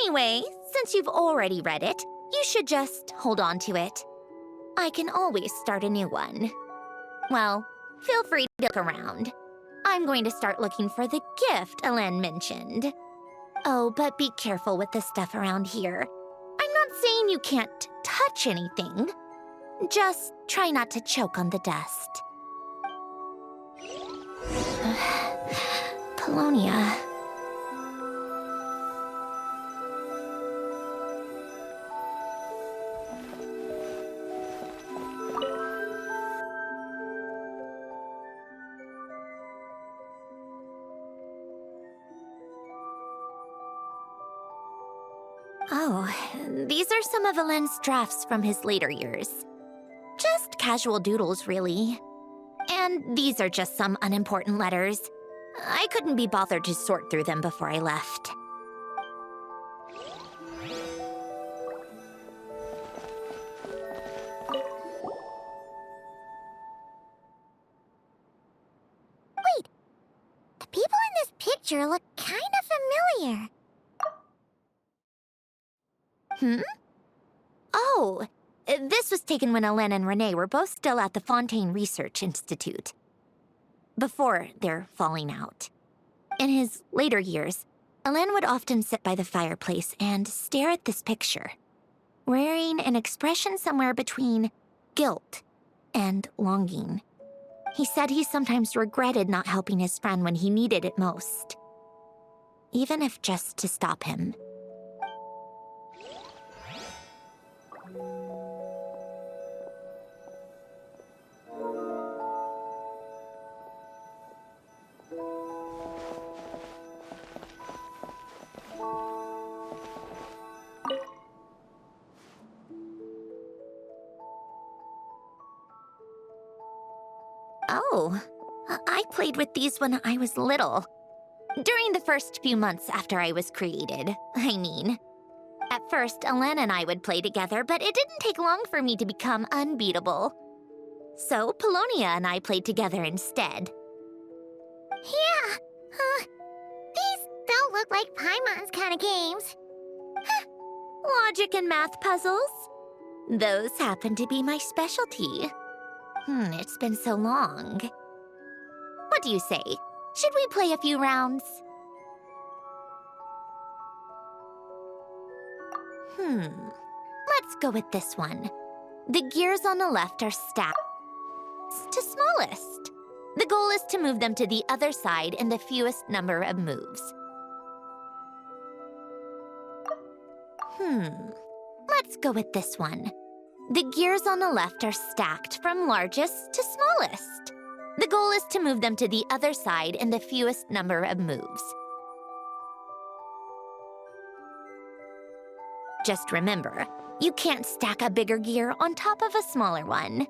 Anyway, since you've already read it, you should just hold on to it. I can always start a new one. Well, feel free to look around. I'm going to start looking for the gift Elen mentioned. Oh, but be careful with the stuff around here. I'm not saying you can't touch anything. Just try not to choke on the dust. Polonia. Oh, these are some of Elen's drafts from his later years. Just casual doodles, really. And these are just some unimportant letters. I couldn't be bothered to sort through them before I left. Wait, the people in this picture look kind of familiar. Hmm? Oh, this was taken when Elen and Renee were both still at the Fontaine Research Institute. Before their falling out. In his later years, Elen would often sit by the fireplace and stare at this picture, wearing an expression somewhere between guilt and longing. He said he sometimes regretted not helping his friend when he needed it most, even if just to stop him. Oh, I played with these when I was little. During the first few months after I was created, I mean. At first, Elen and I would play together, but it didn't take long for me to become unbeatable. So, Polonia and I played together instead. Yeah, these don't look like Paimon's kind of games. Logic and math puzzles? Those happen to be my specialty. It's been so long. What do you say? Should we play a few rounds? Let's go with this one. The gears on the left are stacked to smallest. The goal is to move them to the other side in the fewest number of moves. Let's go with this one. The gears on the left are stacked from largest to smallest. The goal is to move them to the other side in the fewest number of moves. Just remember, you can't stack a bigger gear on top of a smaller one.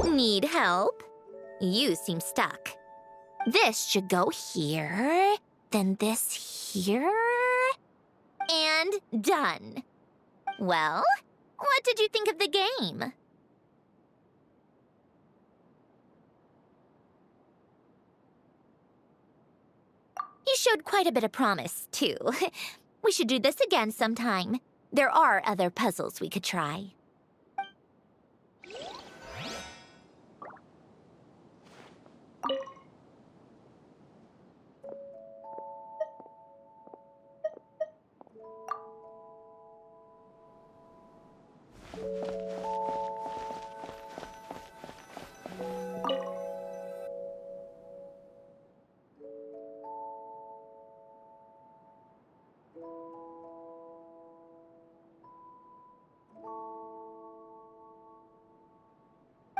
Need help? You seem stuck. This should go here, then this here, and done. Well, what did you think of the game? You showed quite a bit of promise, too. We should do this again sometime. There are other puzzles we could try.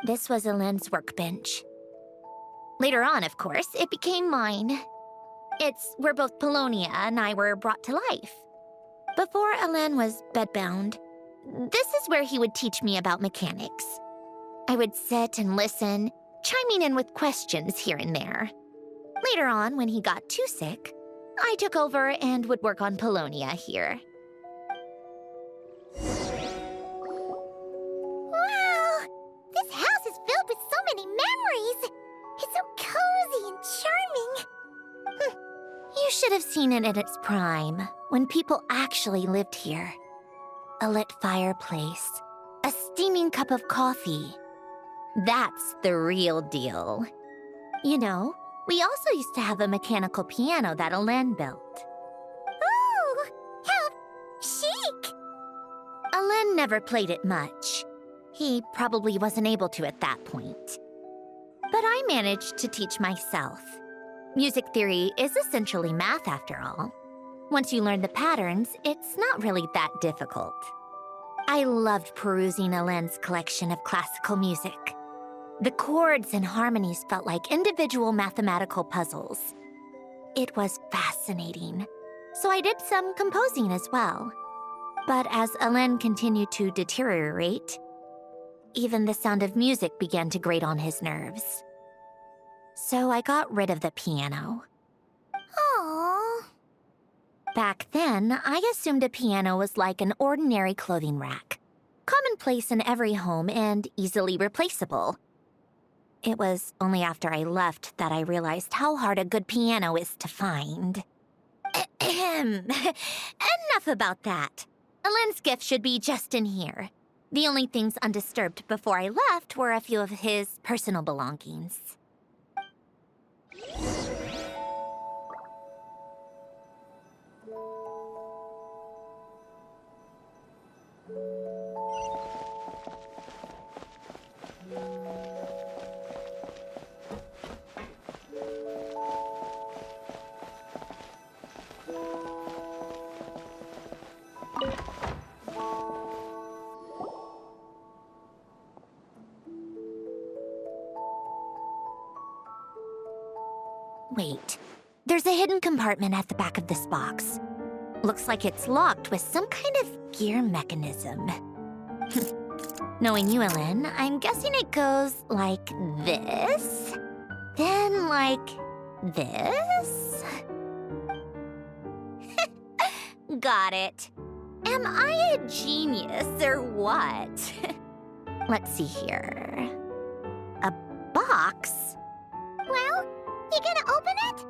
This was Elaine's workbench. Later on, of course, it became mine. It's where both Polonia and I were brought to life. Before Elaine was bedbound, this is where he would teach me about mechanics. I would sit and listen, chiming in with questions here and there. Later on, when he got too sick, I took over and would work on Polonia here. Wow! This house is filled with so many memories! It's so cozy and charming! You should have seen it in its prime, when people actually lived here. A lit fireplace, a steaming cup of coffee. That's the real deal. You know, we also used to have a mechanical piano that Elaine built. Ooh! How chic! Elaine never played it much. He probably wasn't able to at that point. But I managed to teach myself. Music theory is essentially math, after all. Once you learn the patterns, it's not really that difficult. I loved perusing Elaine's collection of classical music. The chords and harmonies felt like individual mathematical puzzles. It was fascinating, so I did some composing as well. But as Elaine continued to deteriorate, even the sound of music began to grate on his nerves. So I got rid of the piano. Aww. Back then, I assumed a piano was like an ordinary clothing rack, commonplace in every home and easily replaceable. It was only after I left that I realized how hard a good piano is to find. Ahem. Enough about that. Elaine's gift should be just in here. The only things undisturbed before I left were a few of his personal belongings. Wait, there's a hidden compartment at the back of this box. Looks like it's locked with some kind of gear mechanism. Knowing you, Elaine, I'm guessing it goes like this, then like this. Got it. Am I a genius or what? Let's see here. A box? Well, you gonna open it?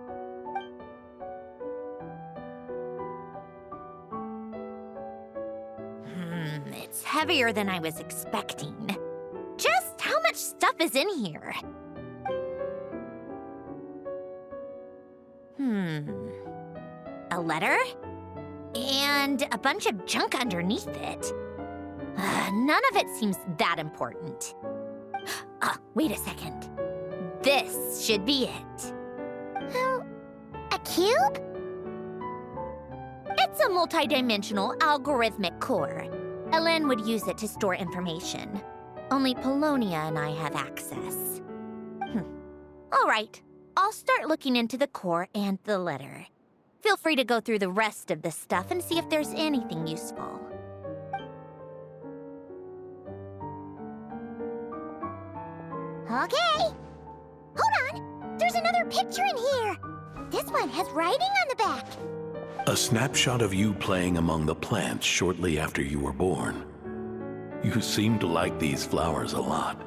It's heavier than I was expecting. Just how much stuff is in here? A letter? And a bunch of junk underneath it. None of it seems that important. Wait a second. This should be it. A cube? It's a multi-dimensional algorithmic core. Elaine would use it to store information. Only Polonia and I have access. All right, I'll start looking into the core and the letter. Feel free to go through the rest of the stuff and see if there's anything useful. Okay. Hold on. There's another picture in here. This one has writing on the back. A snapshot of you playing among the plants shortly after you were born. You seem to like these flowers a lot.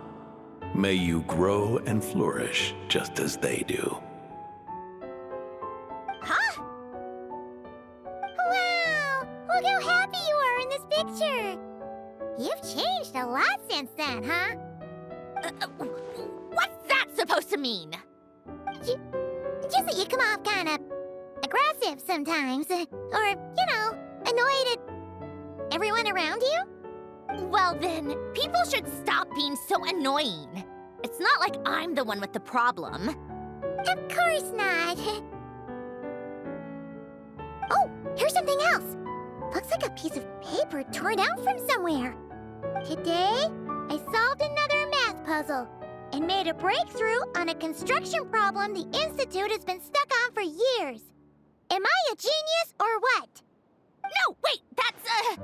May you grow and flourish just as they do. Huh? Wow! Look how happy you are in this picture. You've changed a lot since then, huh? What's that supposed to mean? Just that you come off kind of aggressive sometimes. Or, annoyed at everyone around you. Well then, people should stop being so annoying. It's not like I'm the one with the problem. Of course not. Oh, here's something else. Looks like a piece of paper torn out from somewhere. Today, I solved another math puzzle and made a breakthrough on a construction problem the Institute has been stuck on for years. Am I a genius or what? No, wait, that's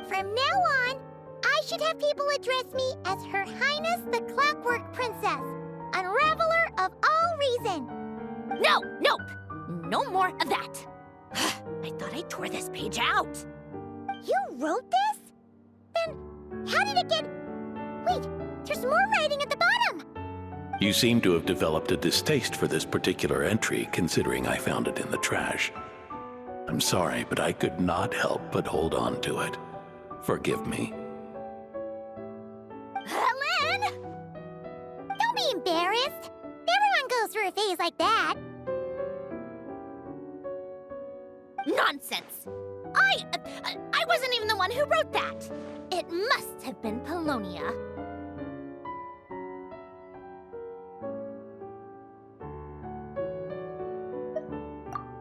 From now on, I should have people address me as Her Highness the Clockwork Princess, unraveler of all reason. No, nope. No more of that. I thought I tore this page out. You wrote this? Then how did it get... Wait, there's more writing at the bottom. You seem to have developed a distaste for this particular entry, considering I found it in the trash. I'm sorry, but I could not help but hold on to it. Forgive me. Lynn! Don't be embarrassed. Everyone goes through a phase like that. Nonsense. I wasn't even the one who wrote that. It must have been Polonia.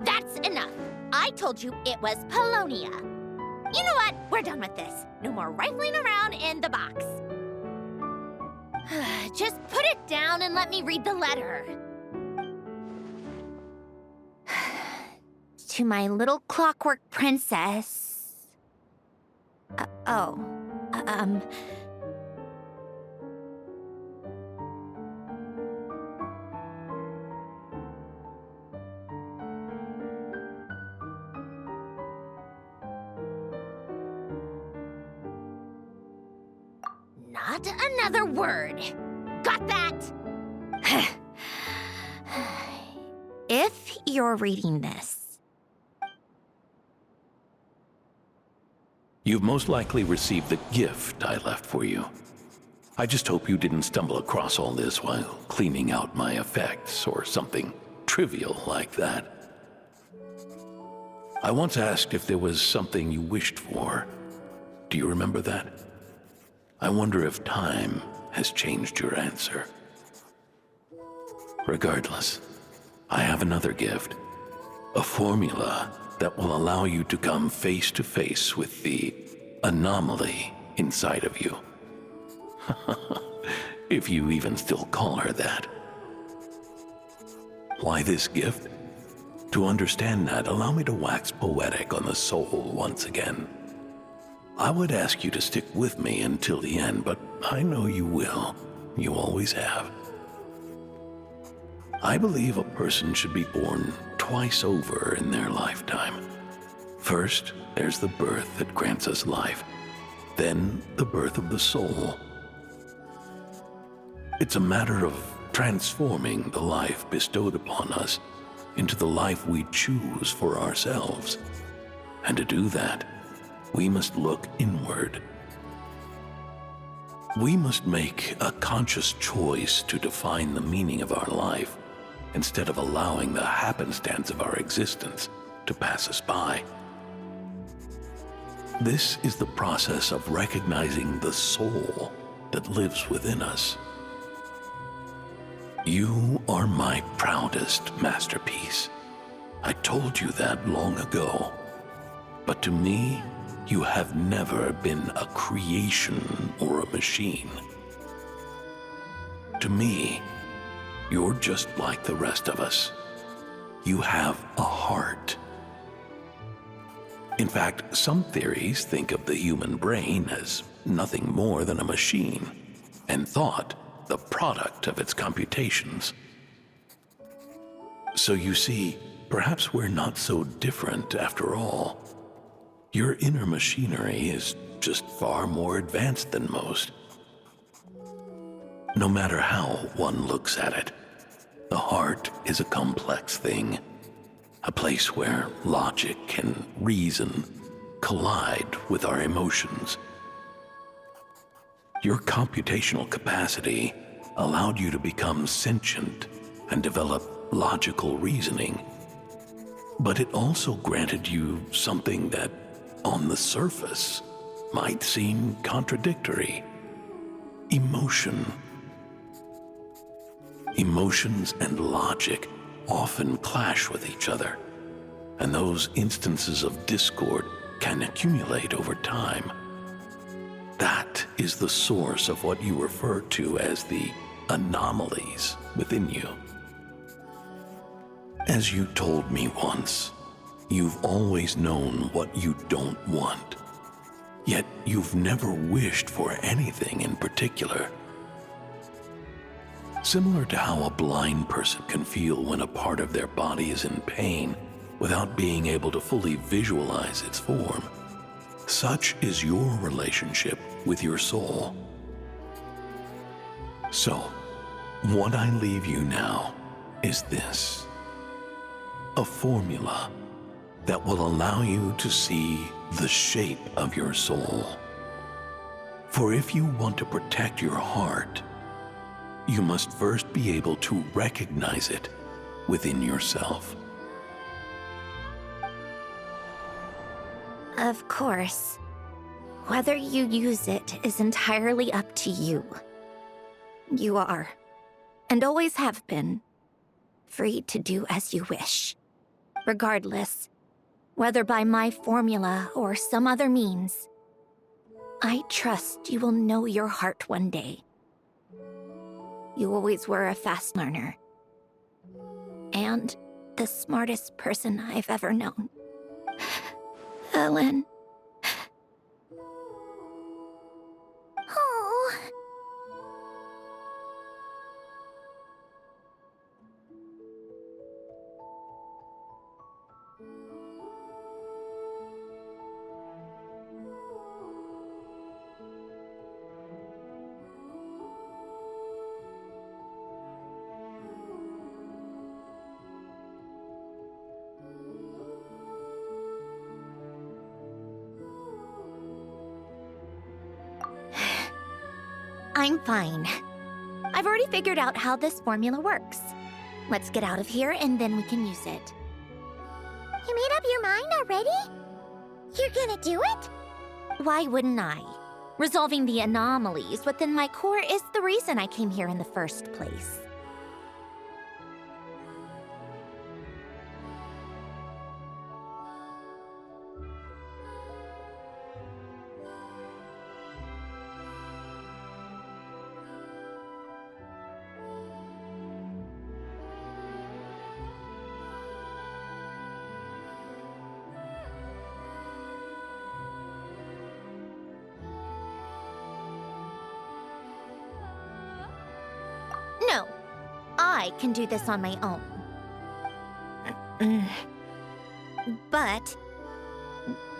That's enough. I told you it was Polonia. You know what? We're done with this. No more rifling around in the box. Just put it down and let me read the letter. To my little clockwork princess. Not another word. Got that? If you're reading this, You've most likely received the gift I left for you. I just hope you didn't stumble across all this while cleaning out my effects or something trivial like that. I once asked if there was something you wished for. Do you remember that? I wonder if time has changed your answer. Regardless, I have another gift. A formula that will allow you to come face to face with the anomaly inside of you. If you even still call her that. Why this gift? To understand that, allow me to wax poetic on the soul once again. I would ask you to stick with me until the end, but I know you will. You always have. I believe a person should be born twice over in their lifetime. First, there's the birth that grants us life. Then, the birth of the soul. It's a matter of transforming the life bestowed upon us into the life we choose for ourselves. And to do that, we must look inward. We must make a conscious choice to define the meaning of our life instead of allowing the happenstance of our existence to pass us by. This is the process of recognizing the soul that lives within us. You are my proudest masterpiece. I told you that long ago. But to me, you have never been a creation or a machine. To me, you're just like the rest of us. You have a heart. In fact, some theories think of the human brain as nothing more than a machine, and thought the product of its computations. So you see, perhaps we're not so different after all. Your inner machinery is just far more advanced than most. No matter how one looks at it, the heart is a complex thing, a place where logic and reason collide with our emotions. Your computational capacity allowed you to become sentient and develop logical reasoning, but it also granted you something that, on the surface, might seem contradictory: emotion. Emotions and logic often clash with each other, and those instances of discord can accumulate over time. That is the source of what you refer to as the anomalies within you. As you told me once, you've always known what you don't want, yet you've never wished for anything in particular. Similar to how a blind person can feel when a part of their body is in pain without being able to fully visualize its form, such is your relationship with your soul. So, what I leave you now is this: a formula that will allow you to see the shape of your soul. For if you want to protect your heart, you must first be able to recognize it within yourself. Of course. Whether you use it is entirely up to you. You are, and always have been, free to do as you wish. Regardless, whether by my formula or some other means, I trust you will know your heart one day. You always were a fast learner, and the smartest person I've ever known. Ellen. Oh. I'm fine. I've already figured out how this formula works. Let's get out of here and then we can use it. You made up your mind already? You're gonna do it? Why wouldn't I? Resolving the anomalies within my core is the reason I came here in the first place. No, I can do this on my own. But,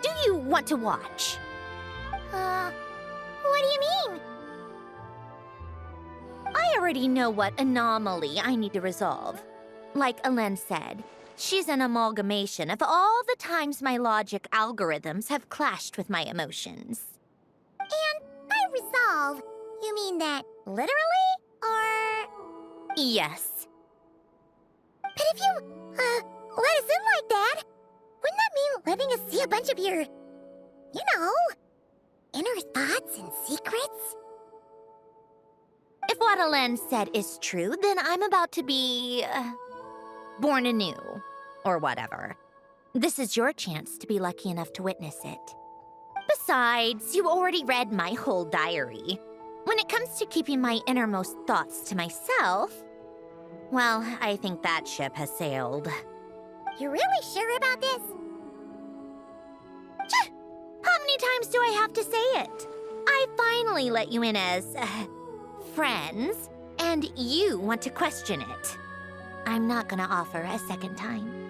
do you want to watch? What do you mean? I already know what anomaly I need to resolve. Like Ellen said, she's an amalgamation of all the times my logic algorithms have clashed with my emotions. And by resolve, you mean that literally? Or... Yes. But if you, let us in like that, wouldn't that mean letting us see a bunch of your, you know, inner thoughts and secrets? If what Ellen said is true, then I'm about to be... born anew. Or whatever. This is your chance to be lucky enough to witness it. Besides, you already read my whole diary. When it comes to keeping my innermost thoughts to myself, well, I think that ship has sailed. You're really sure about this? How many times do I have to say it? I finally let you in as... friends, and you want to question it. I'm not gonna offer a second time.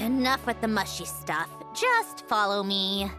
Enough with the mushy stuff. Just follow me.